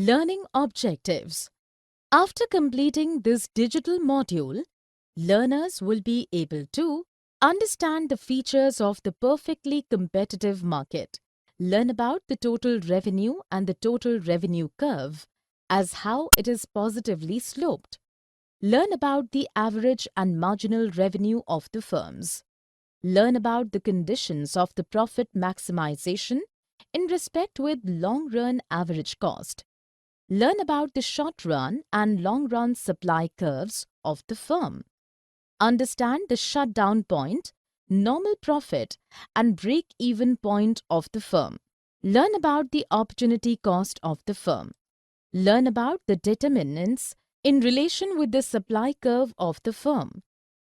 Learning objectives. After completing this digital module, learners will be able to understand the features of the perfectly competitive market, learn about the total revenue and the total revenue curve as how it is positively sloped, learn about the average and marginal revenue of the firms, learn about the conditions of the profit maximization in respect with long-run average cost, learn about the short-run and long-run supply curves of the firm, understand the shutdown point, normal profit and break-even point of the firm, learn about the opportunity cost of the firm, learn about the determinants in relation with the supply curve of the firm,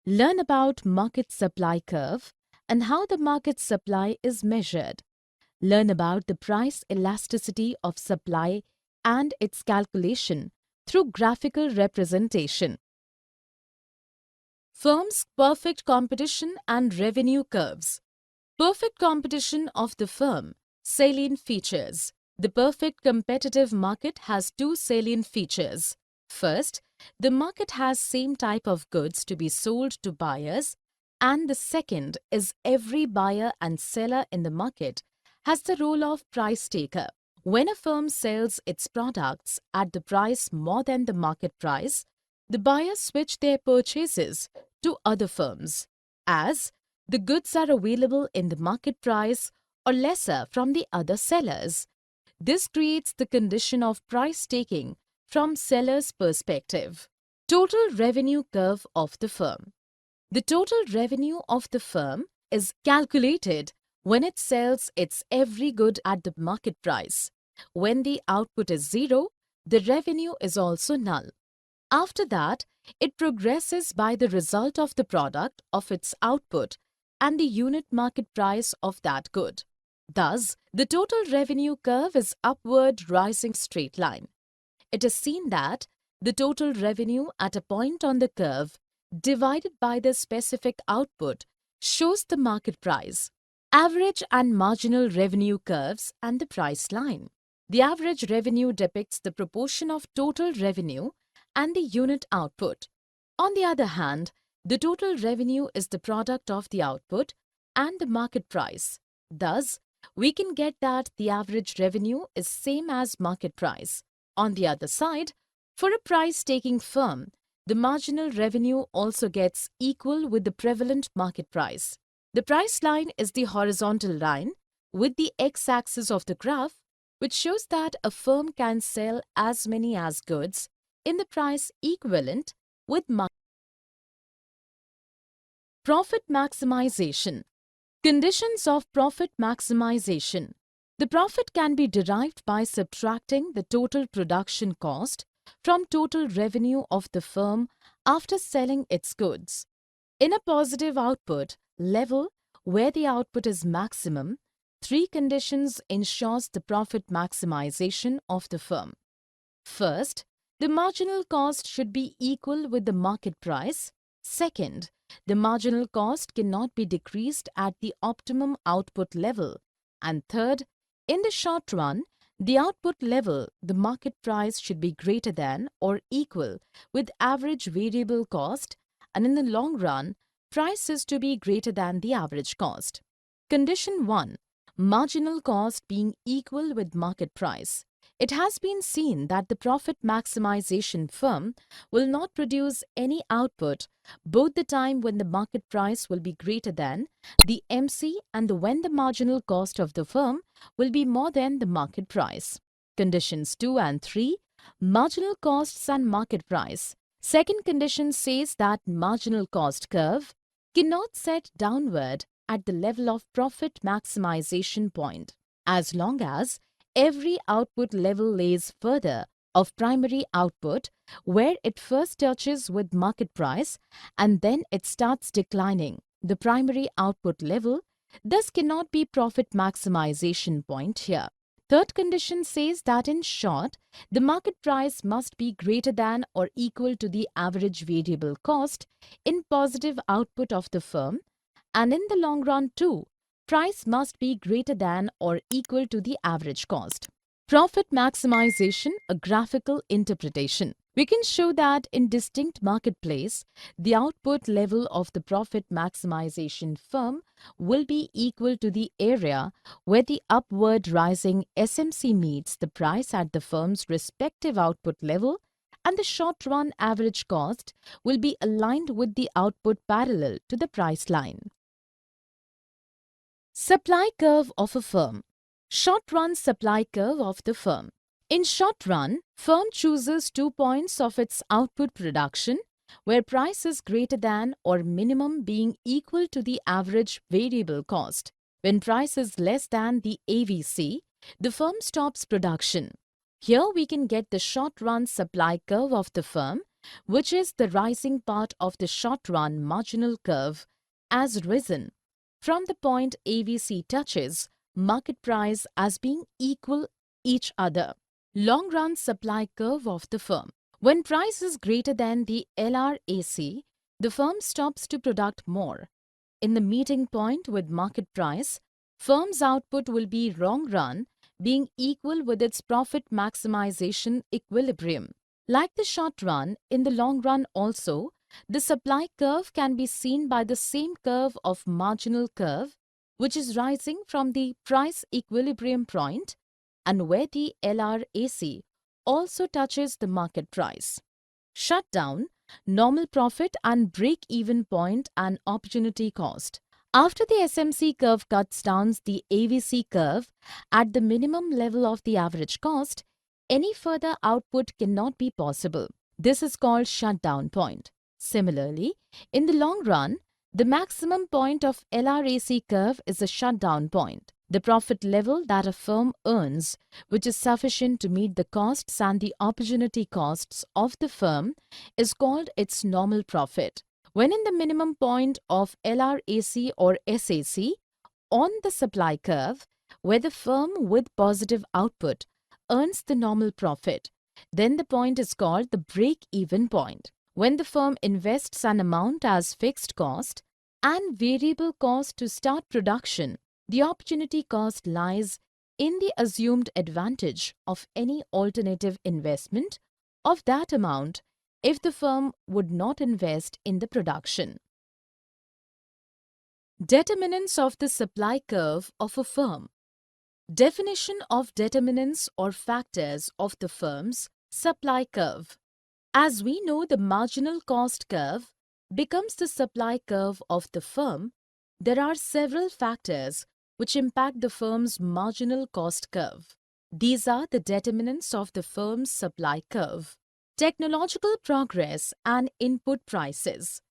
learn about market supply curve and how the market supply is measured, learn about the price elasticity of supply and its calculation through graphical representation. Firms' perfect competition and revenue curves. Perfect competition of the firm. Salient features. The perfect competitive market has two salient features. First, the market has same type of goods to be sold to buyers, and the second is every buyer and seller in the market has the role of price taker. When a firm sells its products at the price more than the market price, the buyers switch their purchases to other firms, as the goods are available in the market price or lesser from the other sellers. This creates the condition of price taking from seller's perspective. Total revenue curve of the firm. The total revenue of the firm is calculated when it sells its every good at the market price. When the output is zero, the revenue is also null. After that, it progresses by the result of the product of its output and the unit market price of that good. Thus, the total revenue curve is upward rising straight line. It is seen that the total revenue at a point on the curve divided by the specific output shows the market price. Average and marginal revenue curves and the price line. The average revenue depicts the proportion of total revenue and the unit output. On the other hand, the total revenue is the product of the output and the market price. Thus, we can get that the average revenue is same as market price. On the other side, for a price-taking firm, the marginal revenue also gets equal with the prevalent market price. The price line is the horizontal line with the x-axis of the graph, which shows that a firm can sell as many as goods in the price equivalent with profit maximization. Conditions of profit maximization. The profit can be derived by subtracting the total production cost from total revenue of the firm after selling its goods. In a positive output level where the output is maximum, three conditions ensures the profit maximization of the firm. First, the marginal cost should be equal with the market price. Second, the marginal cost cannot be decreased at the optimum output level. And third, in the short run, the output level, the market price should be greater than or equal with average variable cost, and in the long run, price is to be greater than the average cost. Condition 1. Marginal cost being equal with market price. It has been seen that the profit maximization firm will not produce any output both the time when the market price will be greater than the MC and when the marginal cost of the firm will be more than the market price. Conditions 2 and 3. Marginal costs and market price. Second condition says that marginal cost curve cannot set downward at the level of profit maximization point as long as every output level lays further of primary output where it first touches with market price and then it starts declining. The primary output level thus cannot be profit maximization point here. Third condition says that in short, the market price must be greater than or equal to the average variable cost in positive output of the firm, and in the long run too, price must be greater than or equal to the average cost. Profit maximization, a graphical interpretation. We can show that in distinct marketplace, the output level of the profit maximization firm will be equal to the area where the upward rising SMC meets the price at the firm's respective output level, and the short-run average cost will be aligned with the output parallel to the price line. Supply curve of a firm. Short-run supply curve of the firm. In short run, firm chooses 2 points of its output production where price is greater than or minimum being equal to the average variable cost. When price is less than the AVC, the firm stops production. Here we can get the short-run supply curve of the firm, which is the rising part of the short-run marginal curve, as risen from the point AVC touches market price as being equal each other. Long-run supply curve of the firm. When price is greater than the LRAC, the firm stops to product more. In the meeting point with market price, firm's output will be long-run, being equal with its profit maximization equilibrium. Like the short run, in the long run also, the supply curve can be seen by the same curve of marginal curve, which is rising from the price equilibrium point and where the LRAC also touches the market price. Shutdown, normal profit and break-even point and opportunity cost. After the SMC curve cuts down the AVC curve at the minimum level of the average cost, any further output cannot be possible. This is called shutdown point. Similarly, in the long run, the maximum point of LRAC curve is a shutdown point, the profit level that a firm earns, which is sufficient to meet the costs and the opportunity costs of the firm, is called its normal profit. When in the minimum point of LRAC or SAC on the supply curve, where the firm with positive output earns the normal profit, then the point is called the break-even point. When the firm invests an amount as fixed cost and variable cost to start production, the opportunity cost lies in the assumed advantage of any alternative investment of that amount if the firm would not invest in the production. Determinants of the supply curve of a firm. Definition of determinants or factors of the firm's supply curve. As we know, the marginal cost curve becomes the supply curve of the firm. There are several factors which impact the firm's marginal cost curve. These are the determinants of the firm's supply curve. Technological progress and input prices.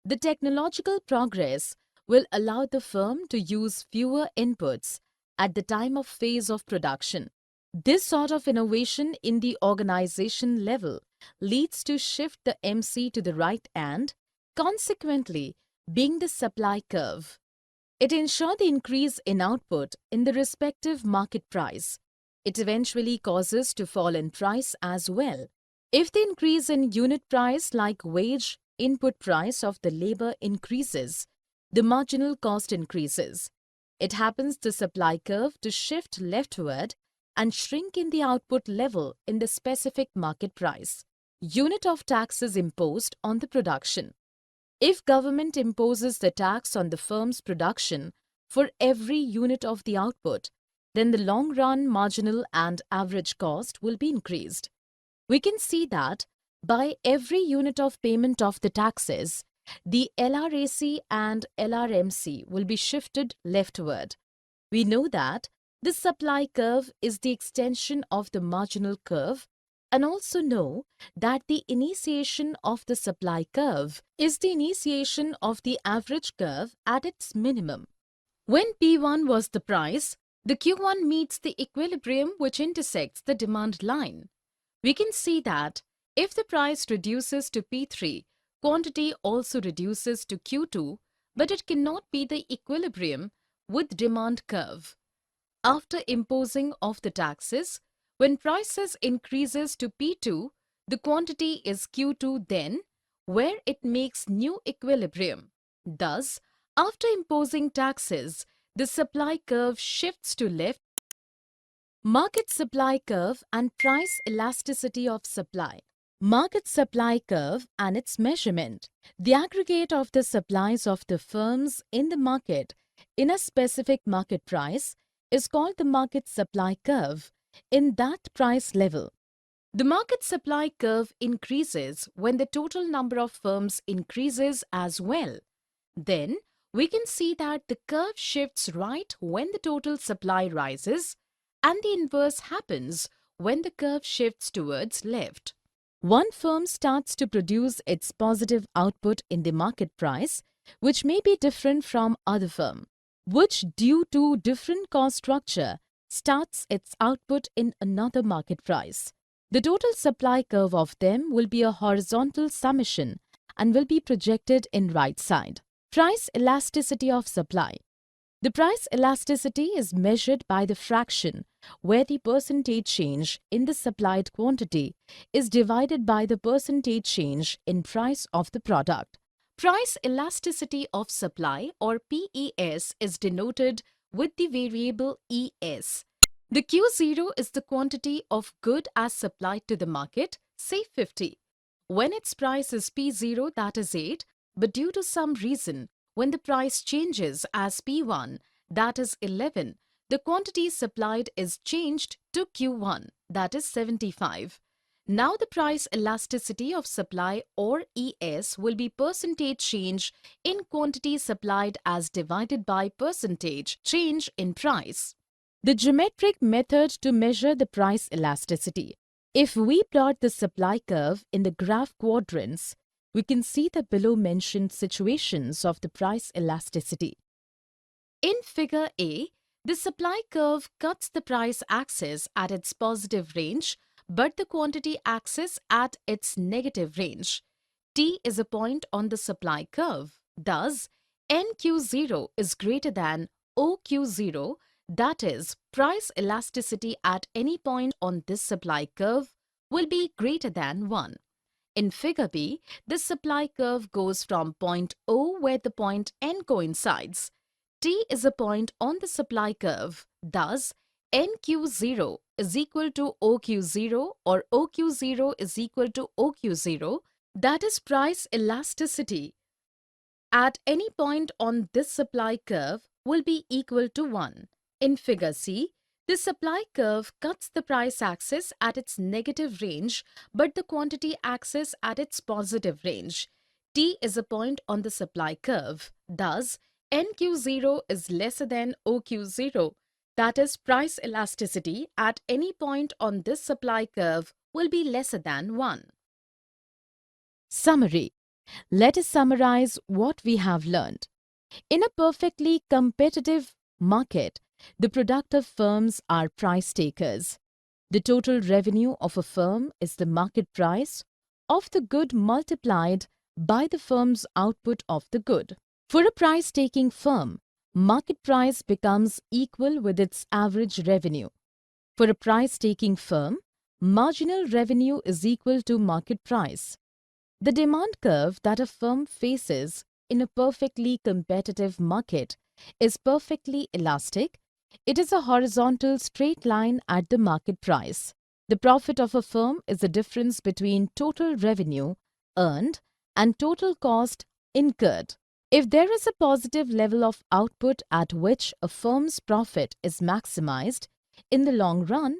The technological progress will allow the firm to use fewer inputs at the time of phase of production. This sort of innovation in the organization level leads to shift the MC to the right and, consequently, being the supply curve. It ensures the increase in output in the respective market price. It eventually causes to fall in price as well. If the increase in unit price like wage input price of the labor increases, the marginal cost increases. It happens the supply curve to shift leftward and shrink in the output level in the specific market price. Unit of taxes imposed on the production. If government imposes the tax on the firm's production for every unit of the output, then the long-run marginal and average cost will be increased. We can see that by every unit of payment of the taxes, the LRAC and LRMC will be shifted leftward. We know that the supply curve is the extension of the marginal curve and also know that the initiation of the supply curve is the initiation of the average curve at its minimum. When P1 was the price, the Q1 meets the equilibrium which intersects the demand line. We can see that if the price reduces to P3, quantity also reduces to Q2, but it cannot be the equilibrium with demand curve. After imposing of the taxes, when prices increases to P2, the quantity is Q2 then, where it makes new equilibrium. Thus, after imposing taxes, the supply curve shifts to left Market supply curve and price elasticity of supply. Market supply curve and its measurement. The aggregate of the supplies of the firms in the market in a specific market price is called the market supply curve in that price level. The market supply curve increases when the total number of firms increases as well. Then, we can see that the curve shifts right when the total supply rises, and the inverse happens when the curve shifts towards left. One firm starts to produce its positive output in the market price, which may be different from other firm, which due to different cost structure starts its output in another market price. The total supply curve of them will be a horizontal summation and will be projected in right side. Price elasticity of supply. The price elasticity is measured by the fraction where the percentage change in the supplied quantity is divided by the percentage change in price of the product. Price elasticity of supply, or PES, is denoted with the variable ES. The Q0 is the quantity of good as supplied to the market, say 50. When its price is P0, that is 8, but due to some reason, when the price changes as P1, that is 11, the quantity supplied is changed to Q1, that is 75. Now the price elasticity of supply, or ES, will be percentage change in quantity supplied as divided by percentage change in price. The geometric method to measure the price elasticity. If we plot the supply curve in the graph quadrants, we can see the below mentioned situations of the price elasticity. In figure A, the supply curve cuts the price axis at its positive range, but the quantity axis at its negative range. T is a point on the supply curve. Thus, NQ0 is greater than OQ0, that is, price elasticity at any point on this supply curve will be greater than 1. In figure B, the supply curve goes from point O where the point N coincides. T is a point on the supply curve. Thus, NQ0 is equal to OQ0 or OQ0 is equal to OQ0, that is price elasticity at any point on this supply curve will be equal to 1. In figure C, the supply curve cuts the price axis at its negative range but the quantity axis at its positive range. T is a point on the supply curve. Thus, NQ0 is lesser than OQ0. That is, price elasticity at any point on this supply curve will be lesser than 1. Summary. Let us summarize what we have learned. In a perfectly competitive market, the productive firms are price takers. The total revenue of a firm is the market price of the good multiplied by the firm's output of the good. For a price-taking firm, market price becomes equal with its average revenue. For a price-taking firm, marginal revenue is equal to market price. The demand curve that a firm faces in a perfectly competitive market is perfectly elastic. It is a horizontal straight line at the market price. The profit of a firm is the difference between total revenue earned and total cost incurred. If there is a positive level of output at which a firm's profit is maximized, in the long run,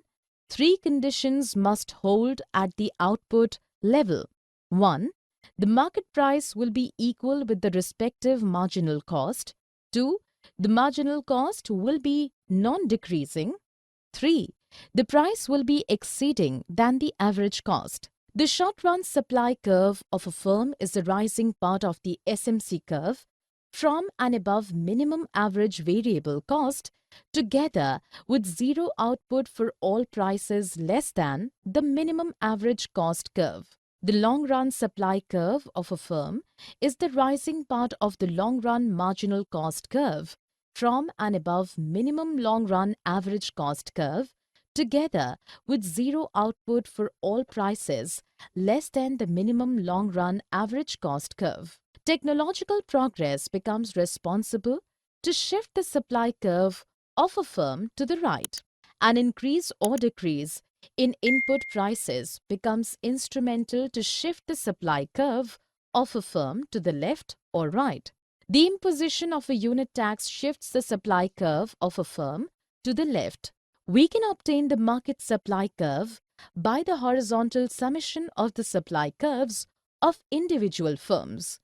3 conditions must hold at the output level. 1. The market price will be equal with the respective marginal cost. 2. The marginal cost will be non-decreasing. 3. The price will be exceeding than the average cost. The short-run supply curve of a firm is the rising part of the SMC curve from and above minimum average variable cost together with zero output for all prices less than the minimum average cost curve. The long-run supply curve of a firm is the rising part of the long-run marginal cost curve from and above minimum long-run average cost curve together with zero output for all prices less than the minimum long-run average cost curve. Technological progress becomes responsible to shift the supply curve of a firm to the right An increase or decrease in input prices becomes instrumental to shift the supply curve of a firm to the left or right. The imposition of a unit tax shifts the supply curve of a firm to the left. We can obtain the market supply curve by the horizontal summation of the supply curves of individual firms.